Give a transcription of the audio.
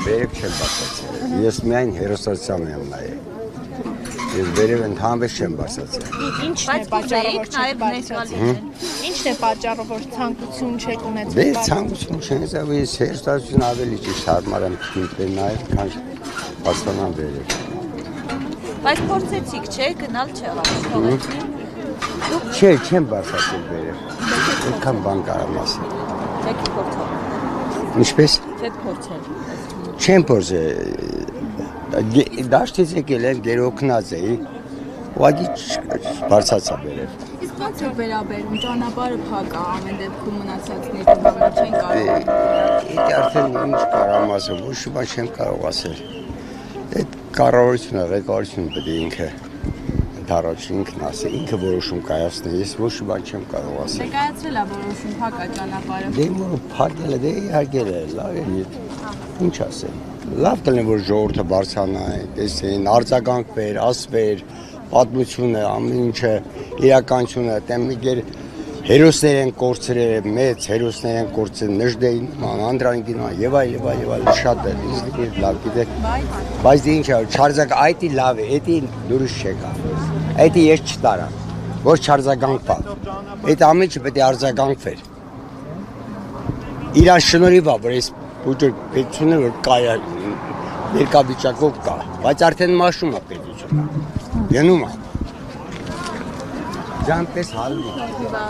վերև չեմ բարձացել։ Ես միայն հերոսացիան եմ նայել։ Ես վերև ընդհանրապես չեմ բարձացել։ Ինչն է պատճառը, որ չեք բարձրացել։ Ինչն է պատճառը, որ ցանկություն չեք ունեցել։ Դե ցանկություն չեմ, ես հերոսացիան ավելի ճիշտ հարմար եմ գտնել նայել, քան բարձրանալ վերև։ Բայց փորձեցիք, չէ, գնալ չեղավ, թողեցի։ Չէ, չեմ բարձրացել վերև։ Այդքան բան կարամ ասել։ Չեք փորձել։ Ինչպես։ Չեք փորձել։ Չեմ փորձել։ Դաշտից եկել եմ, գերօգնած էի։ Ուղղակի բարձացա վերև։ Իսկ ո՞նց է վերաբերում ճանապարհը փակ է ամեն դեպքում մնացածների համար չեն կարող։ Դա արդեն ինչ կարամ ասել, ոչ մի բան չեմ կարող ասել։ Այդ կառավարությունը, ղեկավարությունը պետք է ինքը ընդառաջ ինքն ասի, ինքը որոշում կայացնի, ես ոչ մի բան չեմ կարող ասել։ Դե կայացրել է որոշում փակ է ճանապարհը։ Դե փակել է, դե իհարկե լավ է, ինչ ասեմ։ Լավ կլինի որ ժողովուրդը բարձրանա, տեսին, արձագանքվեր, ասվեր, պատմությունը, ամեն ինչը, իրականությունը, տեմիգեր հերոսներ են կորցրել, մեծ հերոսներ են կորցրել, Նժդեին, Անդրանիկին, եւ այլ, շատ է, ինձ լավ գիտեք։ Բայց դե ինչ է, չարձակ այդի լավ է, այդի դուրս չեկա։ Այդի ես չտարա, որ չարձագանքվա։ Այդ ամեն ինչը պետք է արձագանքվեր։ Իրան շնորհիվ է, որ ես ուժը պետությունը որ կայ ներկա վիճակով կա, բայց արդեն մաշում է պետությունը։ Գնում է։ Ջանպես հալվում։